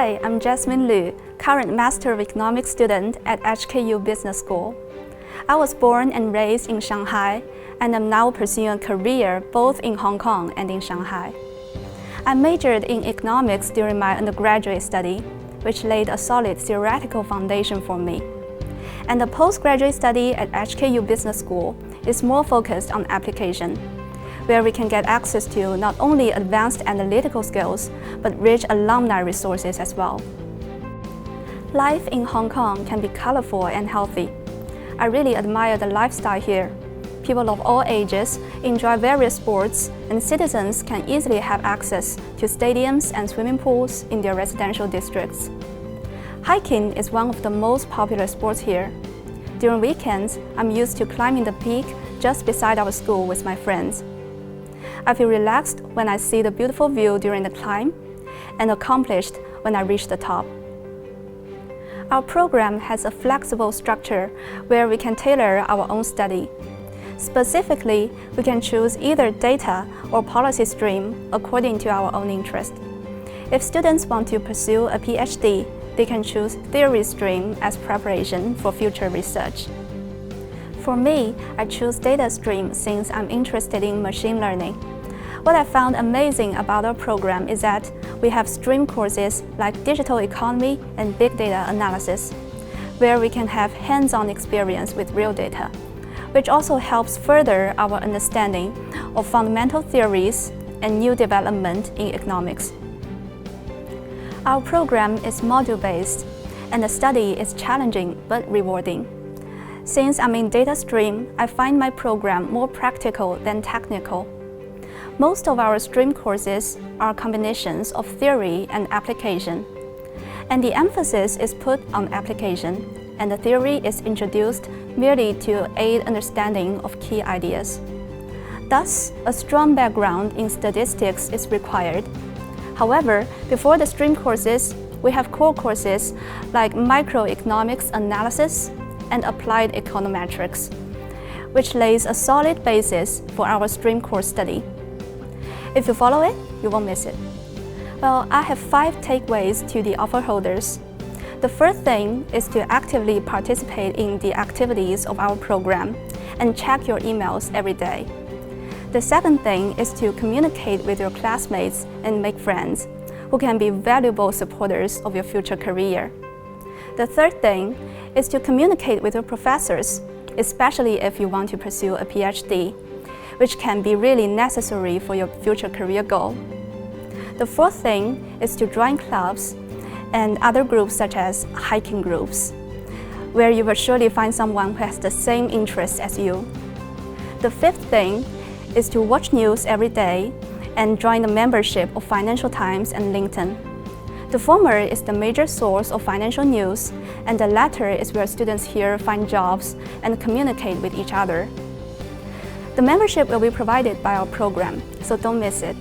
Hi, I'm Jasmine Lyu, current Master of Economics student at HKU Business School. I was born and raised in Shanghai, and am now pursuing a career both in Hong Kong and in Shanghai. I majored in economics during my undergraduate study, which laid a solid theoretical foundation for me. And the postgraduate study at HKU Business School is more focused on application, where we can get access to not only advanced analytical skills, but rich alumni resources as well. Life in Hong Kong can be colorful and healthy. I really admire the lifestyle here. People of all ages enjoy various sports, and citizens can easily have access to stadiums and swimming pools in their residential districts. Hiking is one of the most popular sports here. During weekends, I'm used to climbing the peak just beside our school with my friends. I feel relaxed when I see the beautiful view during the climb, and accomplished when I reach the top. Our program has a flexible structure where we can tailor our own study. Specifically, we can choose either data or policy stream according to our own interest. If students want to pursue a PhD, they can choose theory stream as preparation for future research. For me, I choose data stream since I'm interested in machine learning. What I found amazing about our program is that we have stream courses like digital economy and big data analysis, where we can have hands-on experience with real data, which also helps further our understanding of fundamental theories and new development in economics. Our program is module-based, and the study is challenging but rewarding. Since I'm in data stream, I find my program more practical than technical. Most of our stream courses are combinations of theory and application, and the emphasis is put on application, and the theory is introduced merely to aid understanding of key ideas. Thus, a strong background in statistics is required. However, before the stream courses, we have core courses like microeconomics analysis and applied econometrics, which lays a solid basis for our stream course study. If you follow it, you won't miss it. Well, I have 5 takeaways to the offer holders. The first thing is to actively participate in the activities of our program and check your emails every day. The second thing is to communicate with your classmates and make friends who can be valuable supporters of your future career. The third thing is to communicate with your professors, especially if you want to pursue a PhD, which can be really necessary for your future career goal. The fourth thing is to join clubs and other groups such as hiking groups, where you will surely find someone who has the same interests as you. The fifth thing is to watch news every day and join the membership of Financial Times and LinkedIn. The former is the major source of financial news, and the latter is where students here find jobs and communicate with each other. The membership will be provided by our program, so don't miss it.